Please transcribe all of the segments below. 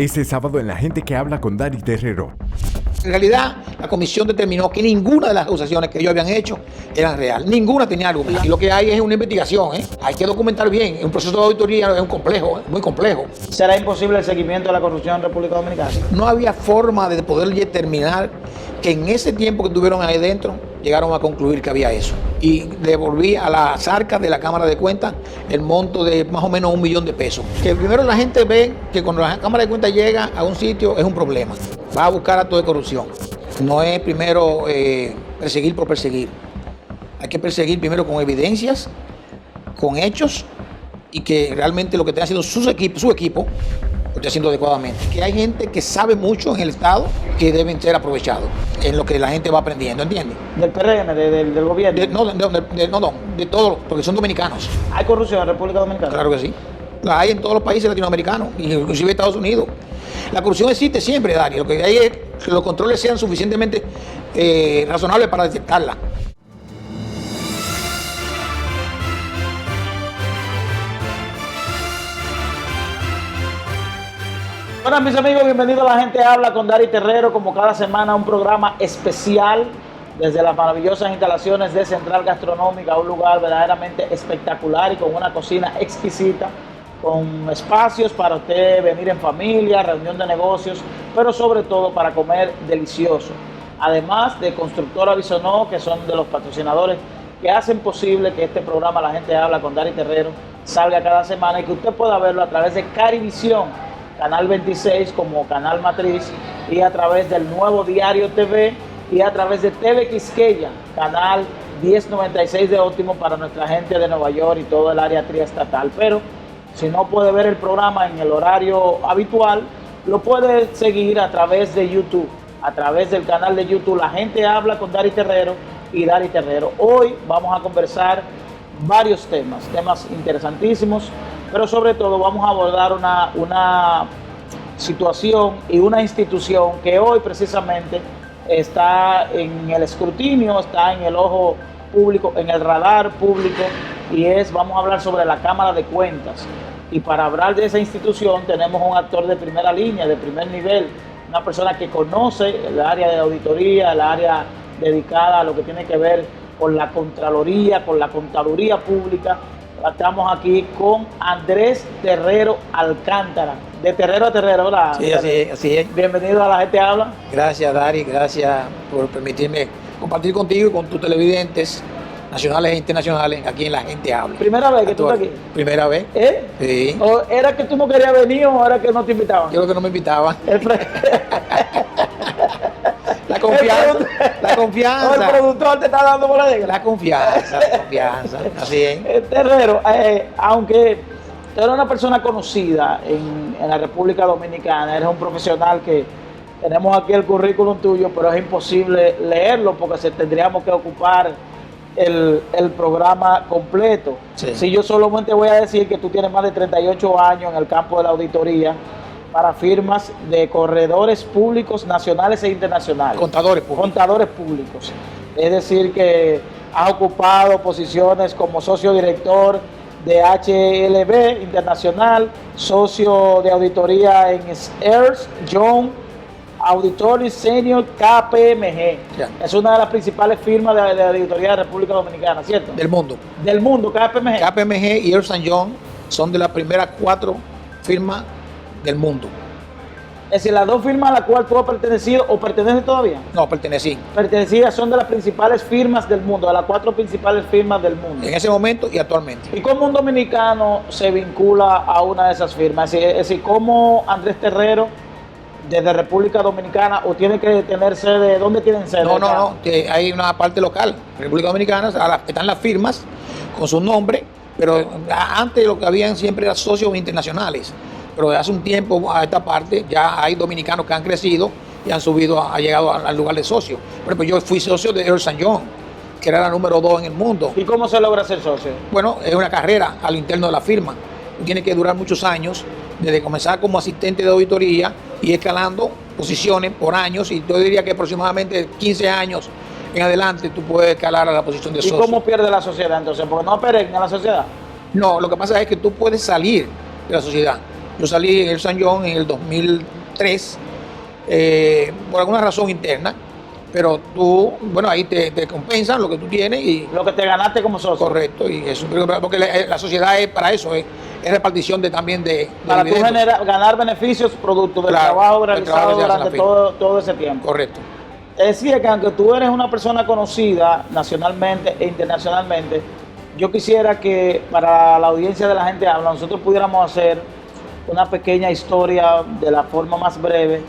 Este sábado en La Gente que Habla con Dari Terrero. En realidad, la comisión determinó que ninguna de las acusaciones que ellos habían hecho eran real. Ninguna tenía argumento. Y lo que hay es una investigación, ¿eh? Hay que documentar bien. Un proceso de auditoría es un complejo, muy complejo. ¿Será imposible el seguimiento de la corrupción en República Dominicana? No había forma de poder determinar que en ese tiempo que estuvieron ahí dentro, llegaron a concluir que había eso. Y devolví a las arcas de la Cámara de Cuentas el monto de más o menos 1 millón de pesos. Que primero la gente ve que cuando la Cámara de Cuentas llega a un sitio es un problema. Va a buscar actos de corrupción. No es primero perseguir por perseguir. Hay que perseguir primero con evidencias, con hechos, y que realmente lo que esté haciendo su equipo lo esté haciendo adecuadamente. Que hay gente que sabe mucho en el Estado que deben ser aprovechados en lo que la gente va aprendiendo, ¿entiendes? ¿Del PRM, del gobierno? No, de todos, porque son dominicanos. ¿Hay corrupción en República Dominicana? Claro que sí. La hay en todos los países latinoamericanos, inclusive Estados Unidos. La corrupción existe siempre, Dari. Lo que hay es que los controles sean suficientemente razonables para detectarla. Hola mis amigos, bienvenidos a La Gente Habla con Dari Terrero, como cada semana un programa especial desde las maravillosas instalaciones de Central Gastronómica, un lugar verdaderamente espectacular y con una cocina exquisita, con espacios para usted venir en familia, reunión de negocios, pero sobre todo para comer delicioso. Además de Constructora Bisonó, que son de los patrocinadores que hacen posible que este programa La Gente Habla con Dari Terrero salga cada semana y que usted pueda verlo a través de Carivisión, Canal 26 como canal matriz, y a través del Nuevo Diario TV y a través de TV Quisqueya, canal 1096 de Óptimo para nuestra gente de Nueva York y todo el área triestatal. Pero si no puede ver el programa en el horario habitual, lo puede seguir a través de YouTube, a través del canal de YouTube La Gente Habla con Dari Terrero y Dari Terrero. Hoy vamos a conversar varios temas interesantísimos, pero sobre todo vamos a abordar una situación y una institución que hoy precisamente está en el escrutinio, está en el ojo público, en el radar público, y vamos a hablar sobre la Cámara de Cuentas. Y para hablar de esa institución tenemos un actor de primera línea, de primer nivel, una persona que conoce el área de auditoría, el área dedicada a lo que tiene que ver con la Contraloría, con la Contaduría Pública. Estamos aquí con Andrés Terrero Alcántara, de Terrero a Terrero, ¿verdad? Sí, así es. Bienvenido a La Gente Habla. Gracias, Dari, gracias por permitirme compartir contigo y con tus televidentes nacionales e internacionales aquí en La Gente Habla. ¿Primera vez que tú estás aquí? Primera vez. Sí. ¿O era que tú no querías venir o era que no te invitaban? Yo creo que no me invitaban. La O confianza. el productor te está dando por la negra. La confianza. Así es. Terrero, aunque tú eres una persona conocida en la República Dominicana, eres un profesional que tenemos aquí el currículum tuyo, pero es imposible leerlo porque tendríamos que ocupar el programa completo. Sí. Si yo solamente voy a decir que tú tienes más de 38 años en el campo de la auditoría para firmas de corredores públicos nacionales e internacionales. Contadores públicos. Contadores públicos. Es decir, que has ocupado posiciones como socio director de HLB Internacional, socio de auditoría en Ernst Young, auditor y senior KPMG. Ya. Es una de las principales firmas de auditoría de la República Dominicana, ¿cierto? Del mundo. Del mundo, KPMG. KPMG y Ernst Young son de las primeras 4 firmas del mundo. Es decir, las 2 firmas a las cuales tú has pertenecido o perteneces todavía. No, pertenecí. Pertenecidas son de las principales firmas del mundo, de las 4 principales firmas del mundo. En ese momento y actualmente. ¿Y cómo un dominicano se vincula a una de esas firmas? Es decir, ¿cómo Andrés Terrero, desde República Dominicana, o tiene que tener sede? ¿Dónde tienen sede? No. Hay una parte local. República Dominicana están las firmas con su nombre, pero antes lo que habían siempre eran socios internacionales. Pero de hace un tiempo a esta parte ya hay dominicanos que han crecido y han llegado al lugar de socio. Por ejemplo, yo fui socio de Ernst Young, que era la número 2 en el mundo. ¿Y cómo se logra ser socio? Bueno, es una carrera al interno de la firma. Tiene que durar muchos años, desde comenzar como asistente de auditoría y escalando posiciones por años, y yo diría que aproximadamente 15 años en adelante tú puedes escalar a la posición de socio. ¿Y cómo pierde la sociedad entonces? Porque no perenne la sociedad. No, lo que pasa es que tú puedes salir de la sociedad. Yo salí en el San John en el 2003 por alguna razón interna, pero tú, bueno, ahí te compensan lo que tú tienes y Lo que te ganaste como socio. correcto, y eso, porque la sociedad es para eso, es repartición también de Para tú dividendos. ganar beneficios producto del Claro, trabajo del realizado trabajo que se hace en durante la todo ese tiempo. Correcto. Te decía que aunque tú eres una persona conocida nacionalmente e internacionalmente, yo quisiera que para la audiencia de La Gente Habla nosotros pudiéramos hacer una pequeña historia de la forma más breve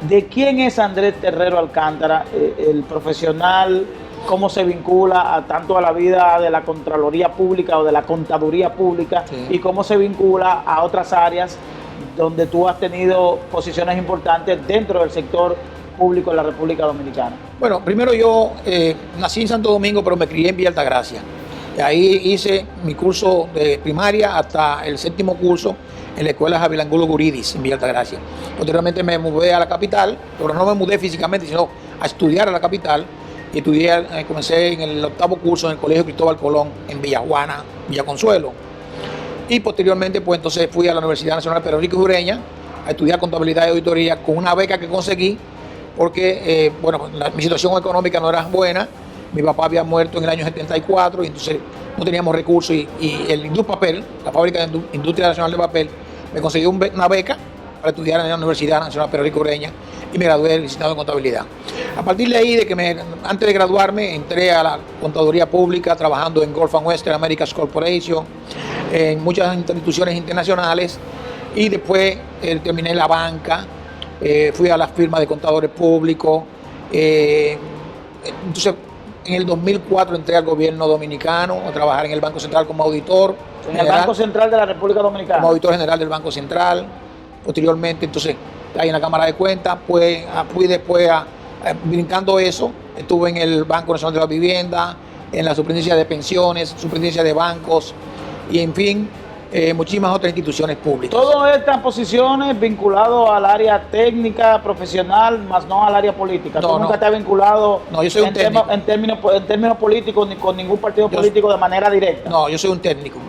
de quién es Andrés Terrero Alcántara, el profesional, cómo se vincula tanto a la vida de la Contraloría Pública o de la Contaduría Pública, Sí. y cómo se vincula a otras áreas donde tú has tenido posiciones importantes dentro del sector público en la República Dominicana. Bueno, primero yo nací en Santo Domingo, pero me crié en Villa Altagracia. Y ahí hice mi curso de primaria hasta el 7º curso en la escuela Javier Angulo Guridis, en Villa Altagracia. Posteriormente me mudé a la capital, pero no me mudé físicamente, sino a estudiar a la capital. Y estudié, comencé en el 8º curso en el Colegio Cristóbal Colón, en Villa Juana, Villa Consuelo. Y posteriormente, pues entonces fui a la Universidad Nacional Pedro Enrique Ureña a estudiar contabilidad y auditoría con una beca que conseguí, porque, bueno, mi situación económica no era buena. Mi papá había muerto en el año 74 y entonces no teníamos recursos y el Indupapel, la fábrica de Industria Nacional de Papel, me consiguió una beca para estudiar en la Universidad Nacional Pedro Enrique Ureña y me gradué de licenciado en contabilidad. A partir de ahí, antes de graduarme, entré a la contaduría pública trabajando en Gulf and Western Americas Corporation, en muchas instituciones internacionales, y después terminé en la banca, fui a las firmas de contadores públicos. Entonces, en el 2004 entré al gobierno dominicano a trabajar en el Banco Central como auditor. En el Banco Central de la República Dominicana. Como auditor general del Banco Central. Posteriormente, entonces, ahí en la Cámara de Cuentas, pues fui después brincando eso, estuve en el Banco Nacional de la Vivienda, en la Superintendencia de Pensiones, Superintendencia de Bancos y, en fin, muchísimas otras instituciones públicas. Todas estas posiciones vinculadas al área técnica, profesional, más no al área política. No, Tú nunca no. te has vinculado No, yo soy un técnico. en términos políticos ni con ningún partido político de manera directa. No, yo soy un técnico.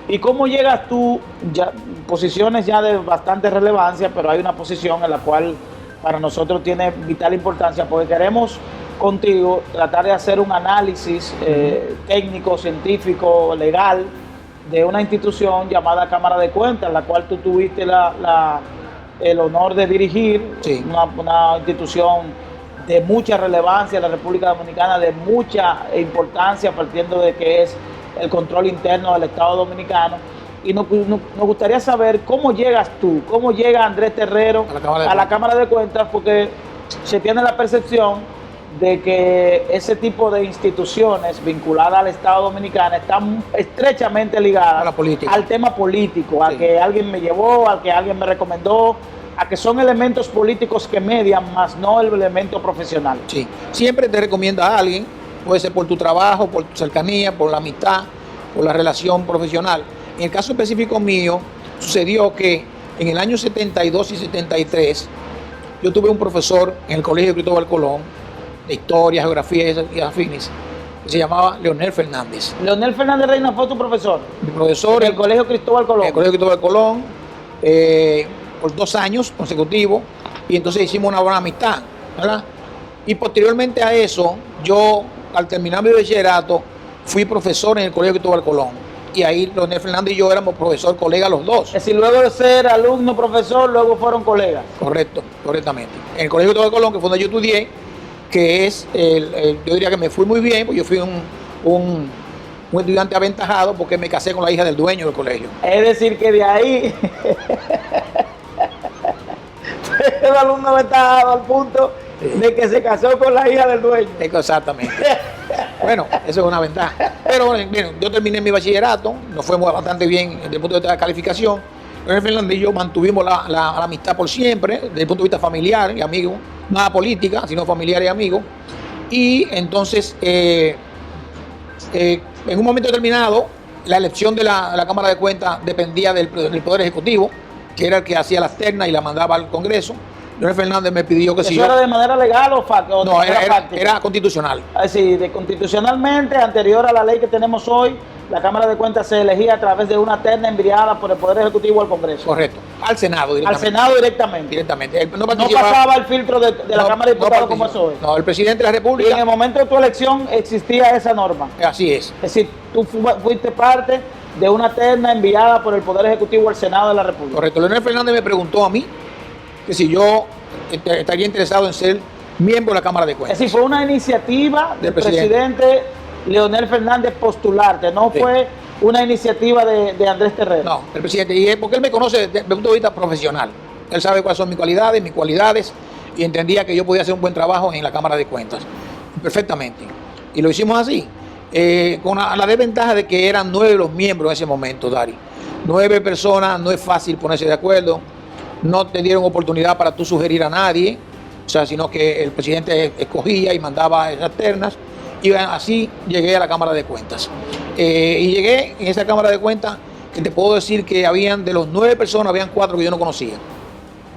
¿Y cómo llegas tú, ya, posiciones ya de bastante relevancia, pero hay una posición en la cual para nosotros tiene vital importancia, porque queremos contigo tratar de hacer un análisis técnico, científico, legal, de una institución llamada Cámara de Cuentas, la cual tú tuviste el honor de dirigir, Sí. una institución de mucha relevancia en la República Dominicana, de mucha importancia, partiendo de que es el control interno del Estado Dominicano. Y nos gustaría saber cómo llegas tú, cómo llega Andrés Terrero a la Cámara de Cuentas, porque se tiene la percepción de que ese tipo de instituciones vinculadas al Estado Dominicano están estrechamente ligadas A la política. al tema político, a Sí. que alguien me llevó, a que alguien me recomendó, a que son elementos políticos que median, más no el elemento profesional. Sí, siempre te recomienda a alguien, puede ser por tu trabajo, por tu cercanía, por la amistad, por la relación profesional. En el caso específico mío, sucedió que en el año 72 y 73, yo tuve un profesor en el Colegio Cristóbal Colón, de historia, geografía y afines, que se llamaba Leonel Fernández. Leonel Fernández Reina fue tu profesor Mi profesor en el Colegio Cristóbal Colón. en el Colegio Cristóbal Colón, por 2 años consecutivos, y entonces hicimos una buena amistad, ¿verdad? Y posteriormente a eso, yo, al terminar mi bachillerato, fui profesor en el Colegio Cristóbal Colón. Y ahí Leonel Fernández y yo éramos profesor, colega los dos. Es decir, luego de ser alumno, profesor, luego fueron colegas. Correcto, correctamente. En el Colegio Cristóbal Colón, que fue donde yo estudié, que es, yo diría que me fui muy bien, porque yo fui un estudiante aventajado porque me casé con la hija del dueño del colegio. Es decir, que de ahí fue el alumno aventajado al punto de que se casó con la hija del dueño. Exactamente. Bueno, eso es una ventaja. Pero bueno, yo terminé mi bachillerato, nos fue bastante bien desde el punto de vista de la calificación. Leonel Fernández y yo mantuvimos la amistad por siempre, desde el punto de vista familiar y amigo, nada política, sino familiar y amigo. Y entonces, en un momento determinado, la elección de la Cámara de Cuentas dependía del Poder Ejecutivo, que era el que hacía las ternas y la mandaba al Congreso. Leonel Fernández me pidió que si ¿Eso era de manera legal o o No, de manera práctica? era constitucional. Es decir, constitucionalmente, anterior a la ley que tenemos hoy, la Cámara de Cuentas se elegía a través de una terna enviada por el Poder Ejecutivo al Congreso. Correcto. Al Senado Al directamente. Senado directamente. Directamente. Él No pasaba el filtro de la Cámara de Diputados como eso es. No, el presidente de la Y en República. el momento de tu elección existía esa norma. Así es. Es decir, tú fuiste parte de una terna enviada por el Poder Ejecutivo al Senado de la República. Correcto. Leonel Fernández me preguntó a mí que si yo estaría interesado en ser miembro de la Cámara de Es Cuentas. decir, fue una iniciativa del Del presidente. presidente Leonel Fernández postularte, no Sí. fue una iniciativa de Andrés Terrero. No, el presidente. Y es porque él me conoce desde el punto de vista profesional. Él sabe cuáles son mis cualidades, y entendía que yo podía hacer un buen trabajo en la Cámara de Cuentas. Perfectamente. Y lo hicimos así. Con la desventaja de que eran 9 los miembros en ese momento, Dari. 9 personas, no es fácil ponerse de acuerdo. No te dieron oportunidad para tú sugerir a nadie, o sea, sino que el presidente escogía y mandaba esas ternas. Y así llegué a la Cámara de Cuentas. Y llegué en esa Cámara de Cuentas, que te puedo decir que habían, de los 9 personas, habían 4 que yo no conocía.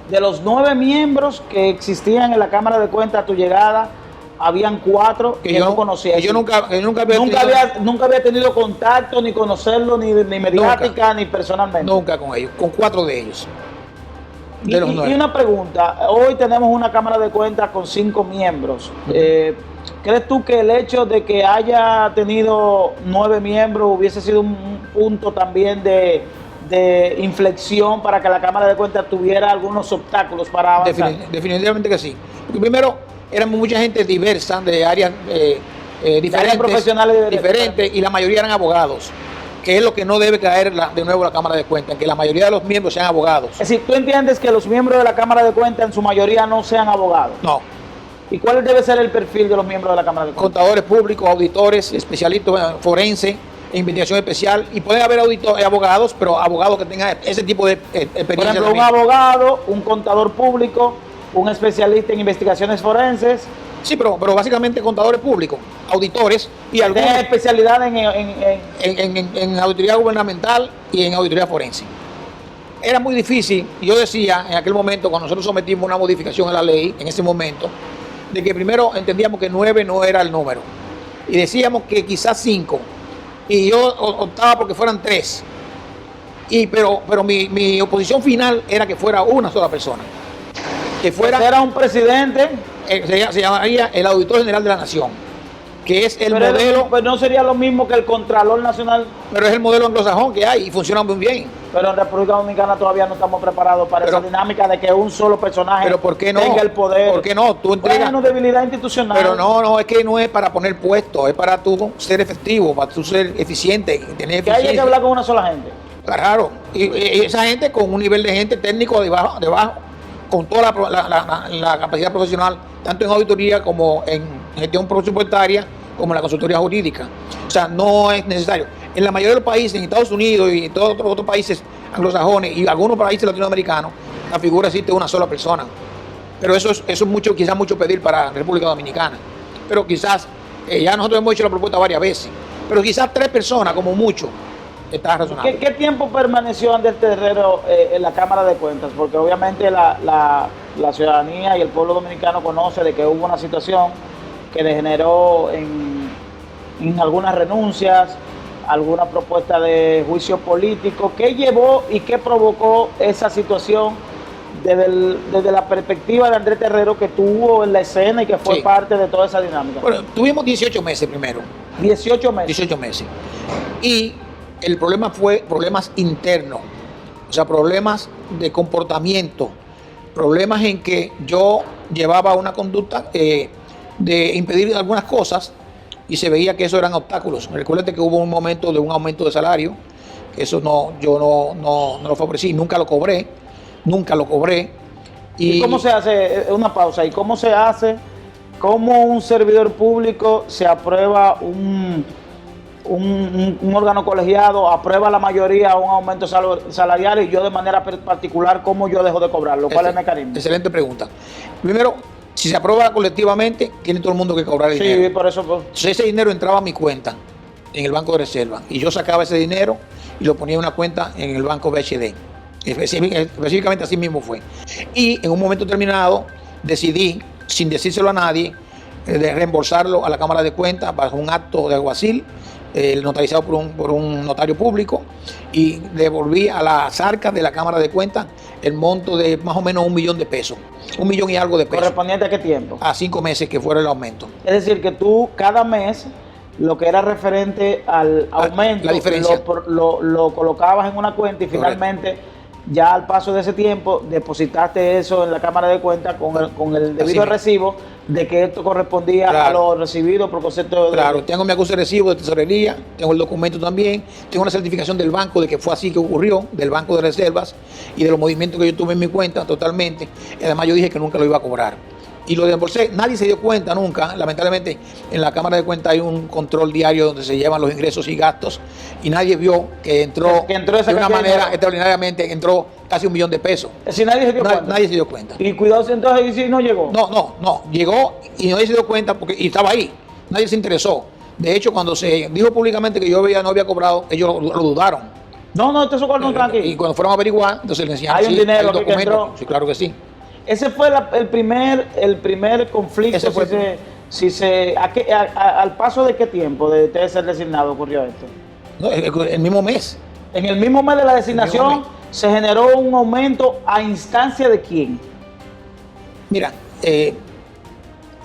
De los 9 miembros que existían en la Cámara de Cuentas a tu llegada, habían 4 que yo no conocías. que yo nunca había Nunca había tenido contacto, ni conocerlo, ni mediática, ni personalmente. nunca con ellos, con 4 de ellos. De los 9. Y una pregunta, hoy tenemos una Cámara de Cuentas con 5 miembros. ¿Crees tú que el hecho de que haya tenido 9 miembros hubiese sido un punto también de inflexión para que la Cámara de Cuentas tuviera algunos obstáculos para avanzar? Definitivamente que sí. Porque primero, éramos mucha gente diversa, de áreas diferentes, profesionales diferentes, y la mayoría eran abogados, que es lo que no debe caer de nuevo la Cámara de Cuentas, que la mayoría de los miembros sean abogados. Es decir, ¿tú entiendes que los miembros de la Cámara de Cuentas en su mayoría no sean abogados? No, ¿Y cuál debe ser el perfil de los miembros de la Cámara de Cuentas? contadores públicos, auditores, especialistas forenses, investigación especial, y pueden haber abogados, pero abogados que tengan ese tipo de experiencia. Por ejemplo, un también. abogado, un contador público, un especialista en investigaciones forenses, Sí, pero básicamente contadores públicos, auditores y algunos tienen especialidad en auditoría gubernamental y en auditoría forense. Era muy difícil, y yo decía en aquel momento, cuando nosotros sometimos una modificación a la ley, en ese momento, de que primero entendíamos que 9 no era el número, y decíamos que quizás 5, y yo optaba porque fueran 3, pero mi oposición final era que fuera una sola persona, que fuera, era un presidente, se llamaría el auditor general de la nación, que es el pero modelo, pues no sería lo mismo que el Contralor Nacional, pero es el modelo anglosajón que hay y funciona muy bien. pero en República Dominicana todavía no estamos preparados para esa dinámica de que un solo personaje Pero ¿por qué no? tenga el poder. ¿Por qué no? Tú entregas. Bueno, debilidad institucional. Pero no, es que no es para poner puestos, es para tú ser efectivo, para tú ser eficiente, tener Que haya que eficiencia. hablar con una sola gente. Claro, y esa gente con un nivel de gente técnico debajo, con toda la capacidad profesional, tanto en auditoría como en gestión presupuestaria, como en la consultoría jurídica. O sea, no es necesario. En la mayoría de los países, en Estados Unidos y en todos otros países anglosajones y algunos países latinoamericanos, la figura existe una sola persona. Pero eso es mucho, quizás mucho pedir para la República Dominicana. Pero quizás, ya nosotros hemos hecho la propuesta varias veces, pero quizás 3 personas como mucho está razonable. ¿Qué tiempo permaneció Andrés Terrero en la Cámara de Cuentas? Porque obviamente la ciudadanía y el pueblo dominicano conoce de que hubo una situación que degeneró en algunas renuncias, alguna propuesta de juicio político. ¿Qué llevó y qué provocó esa situación desde la perspectiva de Andrés Terrero, que tuvo en la escena y que fue Sí. parte de toda esa dinámica? Bueno, tuvimos 18 meses primero. 18 meses. 18 meses. Y el problema fue problemas internos, o sea, problemas de comportamiento, problemas en que yo llevaba una conducta de impedir algunas cosas y se veía que eso eran obstáculos. Recuérdate que hubo un momento de un aumento de salario, que eso yo no lo favorecí, nunca lo cobré. ¿Y cómo se hace? Una pausa. ¿Y cómo se hace? ¿Cómo un servidor público se aprueba un órgano colegiado, aprueba la mayoría un aumento salarial y yo de manera particular, cómo yo dejo de cobrarlo? ¿Cuál es el mecanismo? Excelente pregunta. Primero, si se aprueba colectivamente, tiene todo el mundo que cobrar el dinero. Sí, por eso. Entonces ese dinero entraba a mi cuenta en el Banco de Reserva y yo sacaba ese dinero y lo ponía en una cuenta en el Banco BHD. Específicamente así mismo fue. Y en un momento determinado decidí, sin decírselo a nadie, de reembolsarlo a la Cámara de Cuentas bajo un acto de alguacil notarizado por un notario público, y devolví a las arcas de la Cámara de Cuentas el monto de más o menos 1 millón de pesos, 1 millón y algo de pesos. ¿Correspondiente a qué tiempo? A 5 meses que fuera el aumento. Es decir, que tú cada mes lo que era referente al aumento la diferencia. lo colocabas en una cuenta y finalmente ya al paso de ese tiempo depositaste eso en la Cámara de Cuentas con el debido recibo de que esto correspondía a lo recibido por concepto de... Claro, tengo mi acuse de recibo de tesorería, tengo el documento también, tengo una certificación del banco de que fue así que ocurrió, del Banco de Reservas, y de los movimientos que yo tuve en mi cuenta totalmente. Y además yo dije que nunca lo iba a cobrar. Y lo desembolsé, nadie se dio cuenta nunca. Lamentablemente en la Cámara de Cuentas hay un control diario donde se llevan los ingresos y gastos, y nadie vio que entró de una manera extraordinariamente, entró casi 1 millón de pesos. Es decir, nadie se dio cuenta. Nadie se dio cuenta. Y cuidado si entonces si no llegó. No, llegó y nadie se dio cuenta y estaba ahí. Nadie se interesó. De hecho, cuando se dijo públicamente que yo no había cobrado, ellos lo dudaron. No, este socorro no está aquí. Y cuando fueron a averiguar, entonces le enseñaron. Hay un dinero que entró. Sí, claro que sí. Ese fue el primer conflicto. Ese fue ¿Al paso de qué tiempo de usted ser designado ocurrió esto? No, el mismo mes. En el mismo mes de la designación se generó un aumento. ¿A instancia de quién? Mira,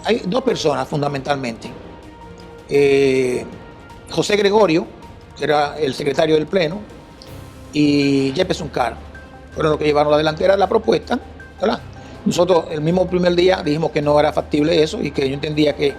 hay 2 personas fundamentalmente. José Gregorio, que era el secretario del Pleno, y Yepes Uncar, fueron los que llevaron la delantera de la propuesta, ¿verdad? Nosotros el mismo primer día dijimos que no era factible eso y que yo entendía que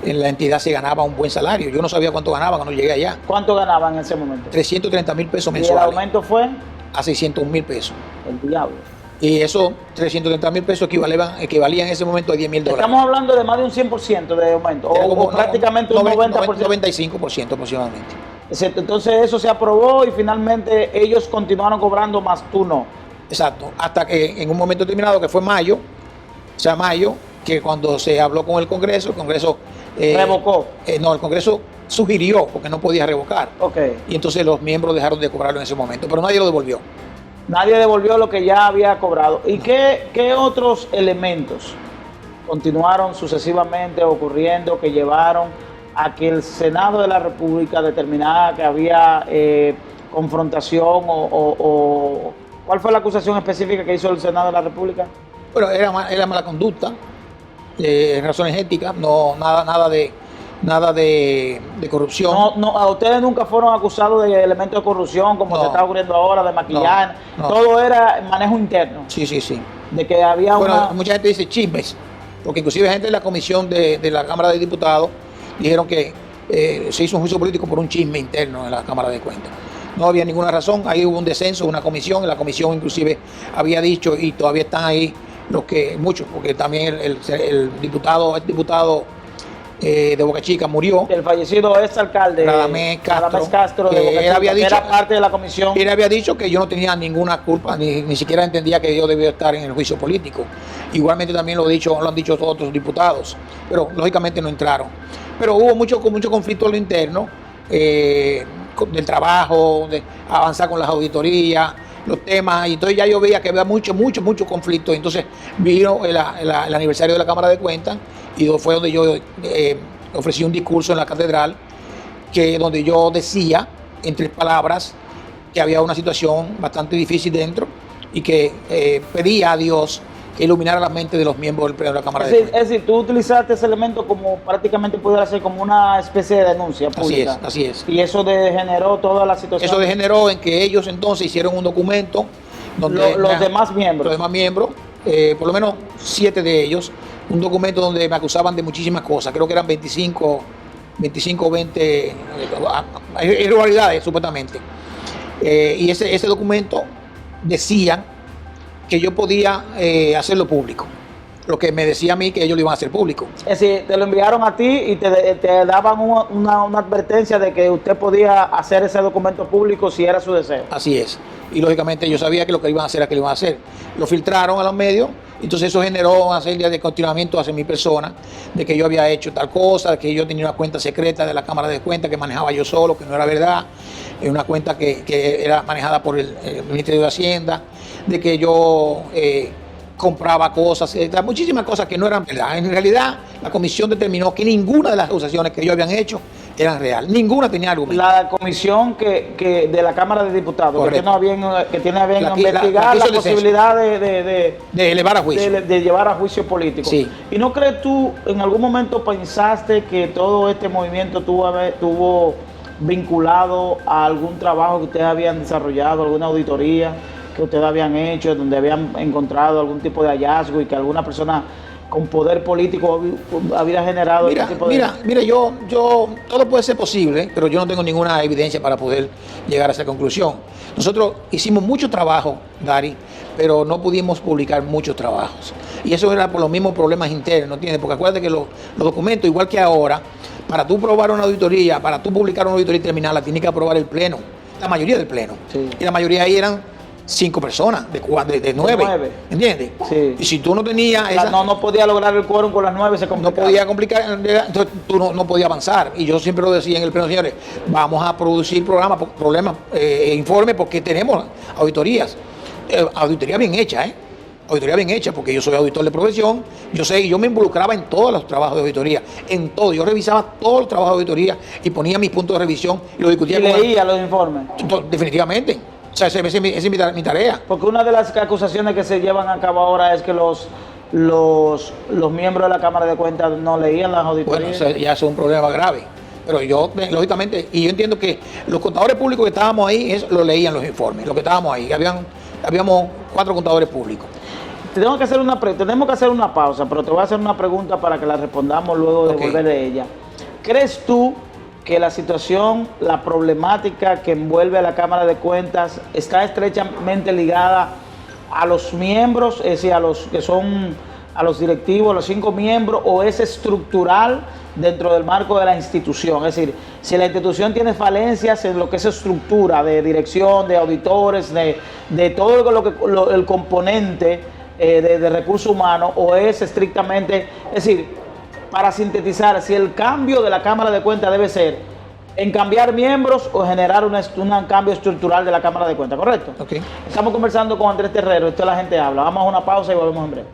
en la entidad se ganaba un buen salario. Yo no sabía cuánto ganaba cuando llegué allá. ¿Cuánto ganaban en ese momento? 330 mil pesos ¿Y mensuales. el aumento fue? A 600 mil pesos. El diablo. Y esos 330 mil pesos equivalían en ese momento a 10 mil dólares. Estamos hablando de más de un 100% de aumento, o prácticamente un 90%. 95% aproximadamente. Entonces eso se aprobó y finalmente ellos continuaron cobrando, más tú no. Exacto, hasta que en un momento determinado, que fue mayo, que cuando se habló con el Congreso revocó. No, el Congreso sugirió, porque no podía revocar. Y entonces los miembros dejaron de cobrarlo en ese momento, pero nadie lo devolvió. Nadie devolvió lo que ya había cobrado. ¿Y qué otros elementos continuaron sucesivamente ocurriendo que llevaron a que el Senado de la República determinara que había confrontación o ¿cuál fue la acusación específica que hizo el Senado de la República? Bueno, era mala conducta, razones éticas, no nada de corrupción. No, a ustedes nunca fueron acusados de elementos de corrupción como se está ocurriendo ahora, de maquillaje. No. Todo era manejo interno. Sí. De que había mucha gente dice chismes, porque inclusive gente de la comisión de la Cámara de Diputados dijeron que se hizo un juicio político por un chisme interno en la Cámara de Cuentas. No había ninguna razón, ahí hubo un descenso, una comisión, la comisión inclusive había dicho, y todavía están ahí muchos, porque también el diputado de Boca Chica murió. El fallecido exalcalde Radamés Castro, de Boca Chica, que era parte de la comisión. Él había dicho que yo no tenía ninguna culpa, ni siquiera entendía que yo debía estar en el juicio político. Igualmente también lo han dicho todos otros diputados, pero lógicamente no entraron. Pero hubo mucho conflicto en lo interno, del trabajo, de avanzar con las auditorías, los temas, y entonces ya yo veía que había mucho conflicto. Entonces vino el aniversario de la Cámara de Cuentas y fue donde yo ofrecí un discurso en la catedral, donde yo decía, en 3 palabras, que había una situación bastante difícil dentro y que pedía a Dios que iluminara la mente de los miembros del Pleno de la Cámara de Cuentas. Es decir, tú utilizaste ese elemento como prácticamente pudiera ser como una especie de denuncia pública. Así es. Y eso degeneró toda la situación. Eso degeneró en que ellos entonces hicieron un documento donde los demás miembros, por lo menos 7 de ellos, un documento donde me acusaban de muchísimas cosas, creo que eran 25 o 20 irregularidades supuestamente. Y ese documento decía que yo podía hacerlo público, lo que me decía a mí que ellos lo iban a hacer público. Es decir, te lo enviaron a ti y te daban una advertencia de que usted podía hacer ese documento público si era su deseo. Así es. Y lógicamente yo sabía que lo que iban a hacer era que lo iban a hacer. Lo filtraron a los medios, entonces eso generó una serie de cuestionamientos hacia mi persona, de que yo había hecho tal cosa, de que yo tenía una cuenta secreta de la Cámara de Cuentas que manejaba yo solo, que no era verdad, una cuenta que era manejada por el Ministerio de Hacienda, de que yo compraba cosas, muchísimas cosas que no eran verdad. En realidad, la comisión determinó que ninguna de las acusaciones que ellos habían hecho eran reales. Ninguna tenía argumento. La comisión que de la Cámara de Diputados, que tiene a bien investigar la posibilidad de elevar a juicio. De llevar a juicio político. Sí. ¿Y no crees tú, en algún momento pensaste que todo este movimiento tuvo vinculado a algún trabajo que ustedes habían desarrollado, alguna auditoría que ustedes habían hecho, donde habían encontrado algún tipo de hallazgo y que alguna persona con poder político había generado mira, este tipo de... Mira, yo todo puede ser posible, pero yo no tengo ninguna evidencia para poder llegar a esa conclusión. Nosotros hicimos mucho trabajo, Dari, pero no pudimos publicar muchos trabajos. Y eso era por los mismos problemas internos, ¿no entiendes? Porque acuérdate que los documentos, igual que ahora, para tú probar una auditoría, para tú publicar una auditoría y terminarla, tienes que aprobar el pleno, la mayoría del pleno. Sí. Y la mayoría ahí eran 5 personas, de 9, ¿entiendes? Sí. Y si tú no tenías... No podía lograr el quórum con las 9, se complicaba. No podía complicar, entonces tú no podías avanzar. Y yo siempre lo decía en el pleno, señores, vamos a producir informes, porque tenemos auditorías. Auditoría bien hecha, Auditoría bien hecha, porque yo soy auditor de profesión, yo me involucraba en todos los trabajos de auditoría, en todo. Yo revisaba todos los trabajos de auditoría y ponía mis puntos de revisión y lo discutía. ¿Y leía los informes? Definitivamente. O sea, esa es mi tarea. Porque una de las acusaciones que se llevan a cabo ahora es que los miembros de la Cámara de Cuentas no leían las auditorías. Bueno, ya es un problema grave. Pero yo, lógicamente, y yo entiendo que los contadores públicos que estábamos ahí, lo leían los informes, los que estábamos ahí. Habíamos 4 contadores públicos. Tenemos que hacer una pausa, pero te voy a hacer una pregunta para que la respondamos luego de volver de ella. ¿Crees tú que la situación, la problemática que envuelve a la Cámara de Cuentas está estrechamente ligada a los miembros, es decir, a los directivos, los 5 miembros, o es estructural dentro del marco de la institución? Es decir, si la institución tiene falencias en lo que es estructura de dirección, de auditores, de todo el componente de recursos humanos, o es estrictamente, es decir, para sintetizar, si el cambio de la Cámara de Cuentas debe ser en cambiar miembros o generar un cambio estructural de la Cámara de Cuentas, ¿correcto? Okay. Estamos conversando con Andrés Terrero, esto La Gente Habla. Vamos a una pausa y volvemos en breve.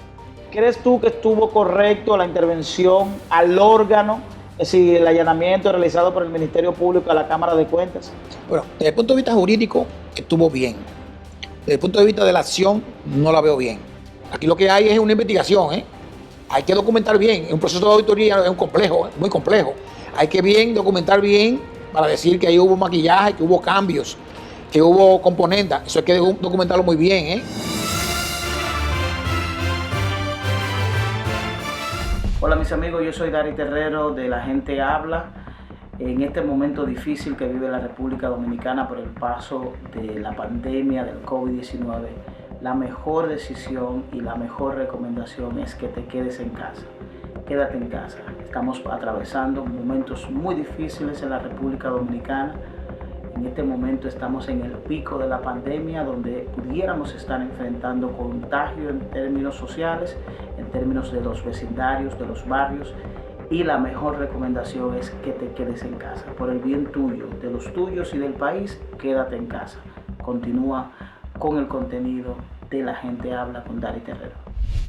¿Crees tú que estuvo correcto la intervención al órgano, es decir, el allanamiento realizado por el Ministerio Público a la Cámara de Cuentas? Bueno, desde el punto de vista jurídico estuvo bien. Desde el punto de vista de la acción no la veo bien. Aquí lo que hay es una investigación, Hay que documentar bien. Un proceso de auditoría es muy complejo. Hay que documentar bien para decir que ahí hubo maquillaje, que hubo cambios, que hubo componentes. Eso hay que documentarlo muy bien, Hola mis amigos, yo soy Dari Terrero de La Gente Habla. En este momento difícil que vive la República Dominicana por el paso de la pandemia del COVID-19, la mejor decisión y la mejor recomendación es que te quedes en casa. Quédate en casa. Estamos atravesando momentos muy difíciles en la República Dominicana. En este momento estamos en el pico de la pandemia, donde pudiéramos estar enfrentando contagio en términos sociales, en términos de los vecindarios, de los barrios. Y la mejor recomendación es que te quedes en casa. Por el bien tuyo, de los tuyos y del país, quédate en casa. Continúa con el contenido de La Gente Habla con Dari Terrero.